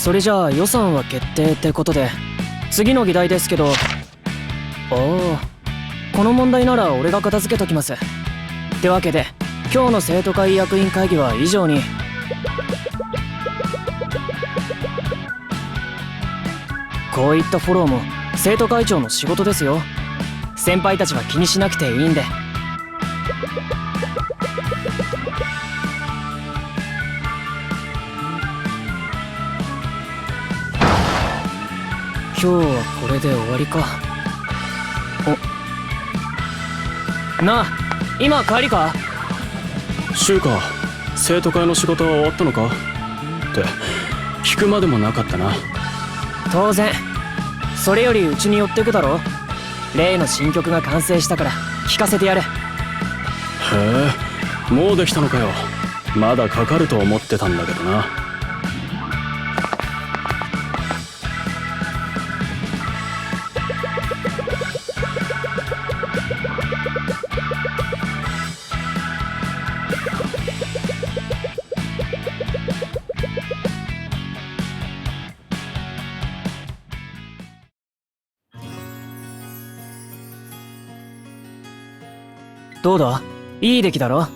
それじゃあ予算は決定ってことで、次の議題ですけど。この問題なら俺が片付けときます。ってわけで今日の生徒会役員会議は以上に。こういったフォローも生徒会長の仕事ですよ。先輩たちは気にしなくていいんで。今日はこれで終わりか。なあ、今帰りか？柊か、生徒会の仕事は終わったのかって聞くまでもなかったな。当然。それよりうちに寄ってくだろ。例の新曲が完成したから聴かせてやる。へえ、もうできたのかよ。まだかかると思ってたんだけどな。どうだ？いい出来だろ？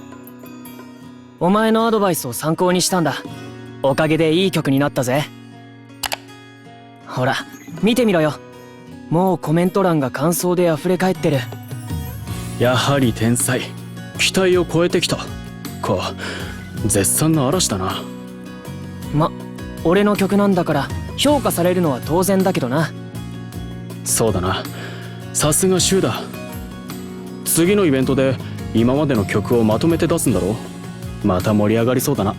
お前のアドバイスを参考にしたんだ。おかげでいい曲になったぜ。ほら見てみろよ。もうコメント欄が感想で溢れ返ってる。やはり天才、期待を超えてきたか。絶賛の嵐だな。俺の曲なんだから評価されるのは当然だけどな。そうだな、さすが柊だ。次のイベントで今までの曲をまとめて出すんだろ。また盛り上がりそうだな。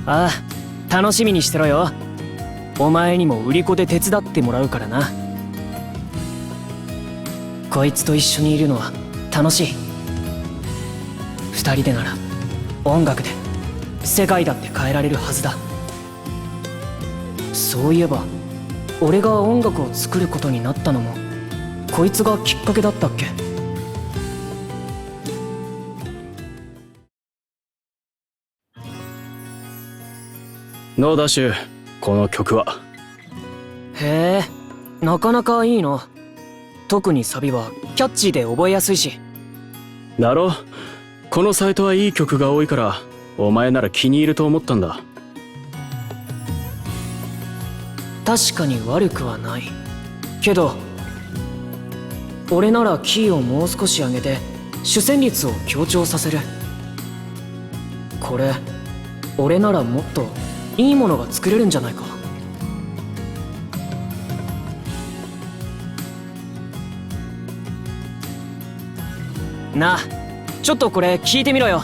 ああ、楽しみにしてろよ。お前にも売り子で手伝ってもらうからな。こいつと一緒にいるのは楽しい。二人でなら音楽で世界だって変えられるはずだ。そういえば俺が音楽を作ることになったのもこいつがきっかけだったっけ？どうだ柊、この曲は。へえ、なかなかいいな。特にサビはキャッチーで覚えやすいし。だろ、このサイトはいい曲が多いからお前なら気に入ると思ったんだ。確かに悪くはないけど、俺ならキーをもう少し上げて主旋律を強調させる。これ俺ならもっといいものが作れるんじゃないか。なあ、ちょっとこれ聞いてみろよ。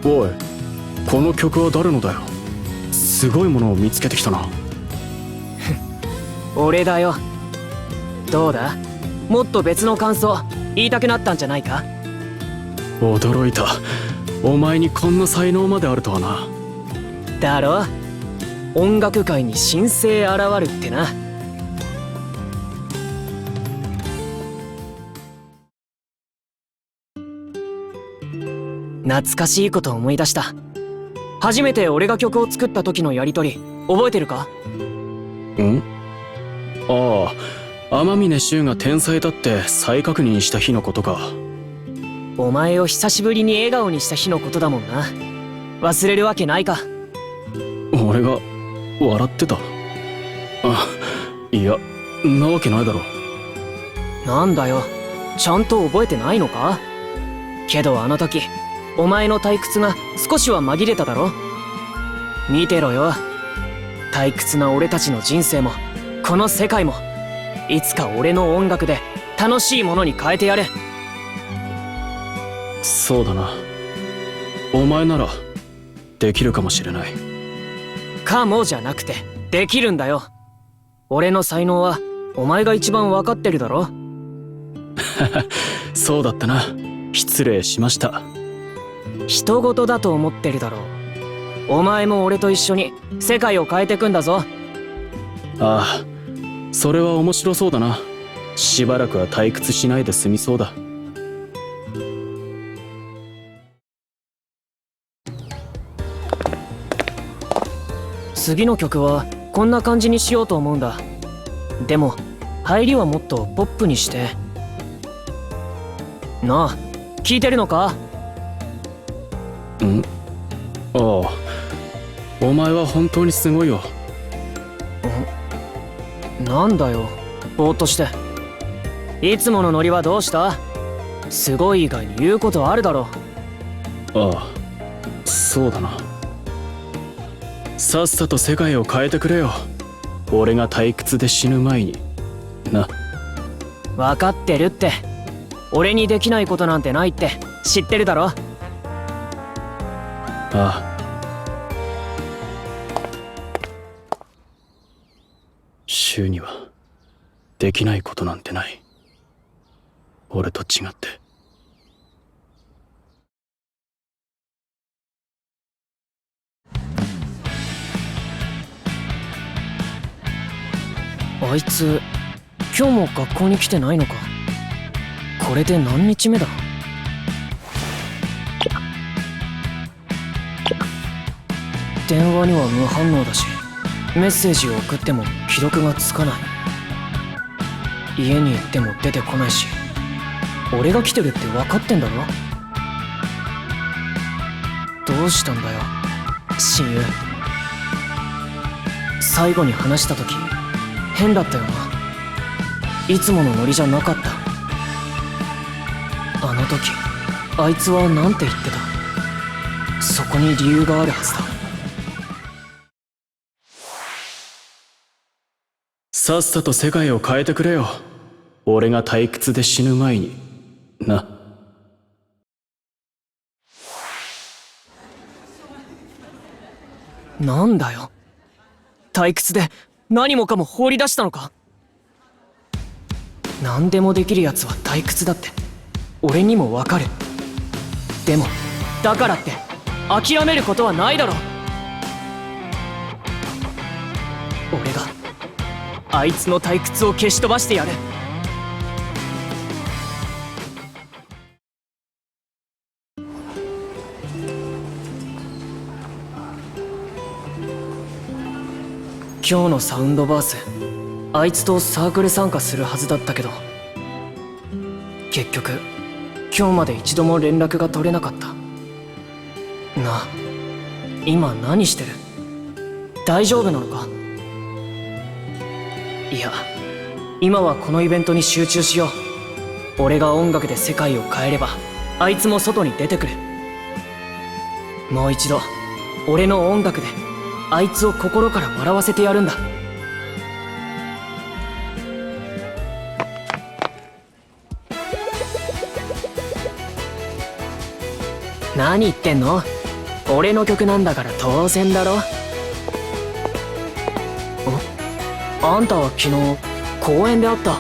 おい、この曲は誰のだよ。すごいものを見つけてきたな。俺だよ。どうだ？もっと別の感想言いたくなったんじゃないか？驚いた。お前にこんな才能まであるとはな。だろ？音楽界に新星現るってな。懐かしいこと思い出した。初めて俺が曲を作った時のやりとり覚えてるか？ん？ああ、天峰柊が天才だって再確認した日のことか。お前を久しぶりに笑顔にした日のことだもんな。忘れるわけないか。俺が笑ってた？あ、いや、なわけないだろ。なんだよ、ちゃんと覚えてないのか？けどあの時お前の退屈が少しは紛れただろ。見てろよ、退屈な俺たちの人生もこの世界もいつか俺の音楽で楽しいものに変えてやる。そうだな、お前ならできるかもしれない。かもじゃなくてできるんだよ。俺の才能はお前が一番分かってるだろ。そうだったな、失礼しました。人事だと思ってるだろう。お前も俺と一緒に世界を変えてくんだぞ。ああ、それは面白そうだな。しばらくは退屈しないで済みそうだ。次の曲はこんな感じにしようと思うんだ。でも入りはもっとポップにして。なあ、聞いてるのか？ああ、お前は本当にすごいよ。なんだよ、ぼーっとして。いつものノリはどうした？すごい以外に言うことあるだろ。ああ、そうだな。さっさと世界を変えてくれよ。俺が退屈で死ぬ前にな。分かってるって。俺にできないことなんてないって知ってるだろ。ああ。柊にはできないことなんてない。俺と違って。あいつ今日も学校に来てないのか。これで何日目だ？電話には無反応だし、メッセージを送っても既読がつかない。家に行っても出てこないし、俺が来てるって分かってんだろ。どうしたんだよ親友。最後に話した時変だったよな。いつものノリじゃなかった。あの時あいつはなんて言ってた？そこに理由があるはずだ。さっさと世界を変えてくれよ。俺が退屈で死ぬ前にな。なんだよ、退屈で何もかも放り出したのか？何でもできるやつは退屈だって俺にもわかる。でもだからって諦めることはないだろ。俺があいつの退屈を消し飛ばしてやる。今日のサウンドバース、あいつとサークル参加するはずだったけど、結局今日まで一度も連絡が取れなかった。なあ、今何してる？大丈夫なのか？いや、今はこのイベントに集中しよう。俺が音楽で世界を変えればあいつも外に出てくる。もう一度俺の音楽であいつを心から笑わせてやるんだ。何言ってんの？俺の曲なんだから当然だろ。あんたは昨日公園で会った。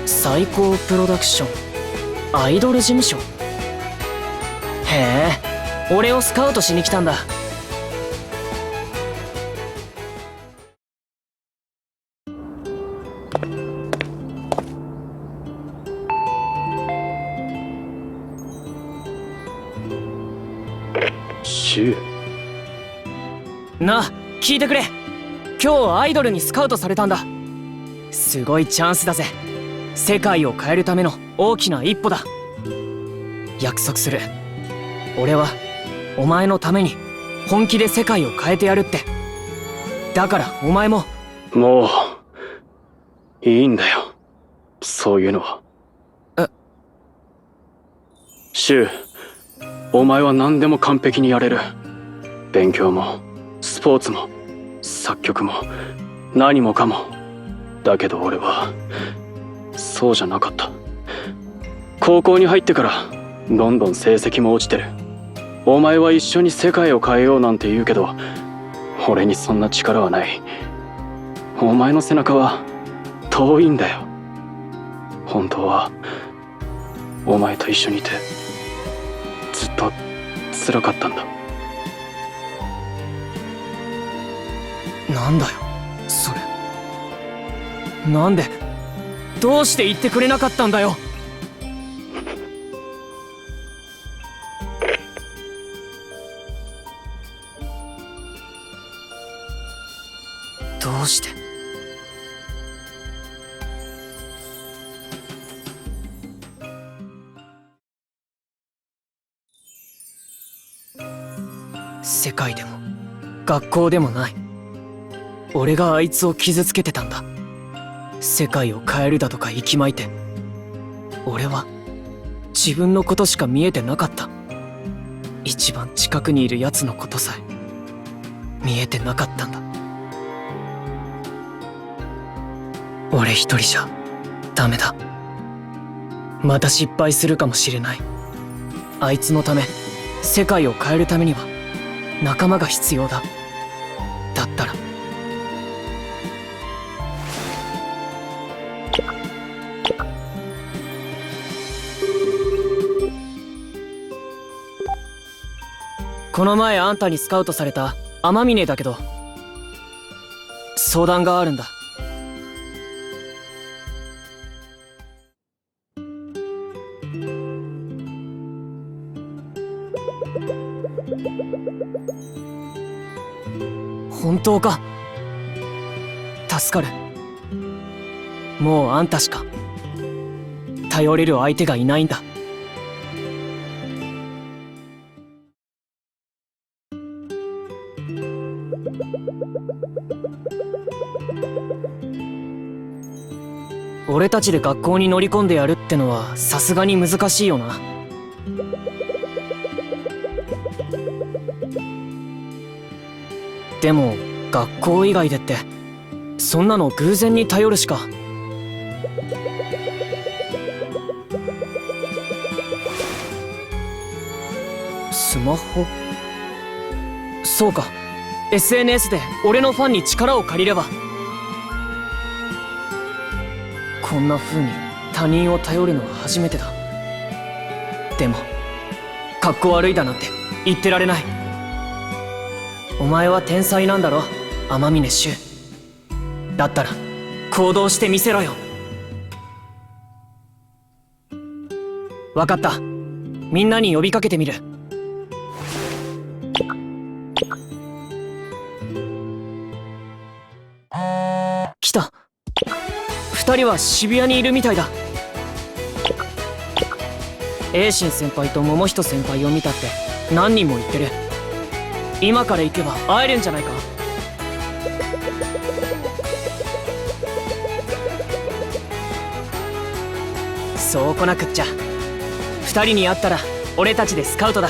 最高プロダクションアイドル事務所。へえ、俺をスカウトしに来たんだ。柊。なあ、聞いてくれ。今日アイドルにスカウトされたんだ。すごいチャンスだぜ。世界を変えるための大きな一歩だ。約束する。俺はお前のために本気で世界を変えてやるって。だからお前も。もういいんだよ、そういうのは。柊、お前は何でも完璧にやれる。勉強もスポーツも作曲も何もかも。だけど俺はそうじゃなかった。高校に入ってからどんどん成績も落ちてる。お前は一緒に世界を変えようなんて言うけど、俺にそんな力はない。お前の背中は遠いんだよ。本当はお前と一緒にいてずっと辛かったんだ。なんだよそれ。なんで、どうして言ってくれなかったんだよ。どうして？世界でも学校でもない。俺があいつを傷つけてたんだ。世界を変えるだとか息巻いて。俺は自分のことしか見えてなかった。一番近くにいる奴のことさえ見えてなかったんだ。俺一人じゃダメだ。また失敗するかもしれない。あいつのため、世界を変えるためには仲間が必要だ。だったらこの前あんたにスカウトされた天峰だけど、相談があるんだ。本当か？助かる。もうあんたしか頼れる相手がいないんだ。俺たちで学校に乗り込んでやるってのはさすがに難しいよな。でも学校以外でってそんなの偶然に頼るしか。スマホ？そうか、 SNS で俺のファンに力を借りれば。こんな風に他人を頼るのは初めてだ。でもかっこ悪いだなんて言ってられない。お前は天才なんだろ、天峰柊。だったら行動してみせろよ。わかった、みんなに呼びかけてみる。来た。二人は渋谷にいるみたいだ。栄心先輩と桃人先輩を見たって何人も言ってる。今から行けば会えるんじゃないか。そうこなくっちゃ。二人に会ったら俺たちでスカウトだ。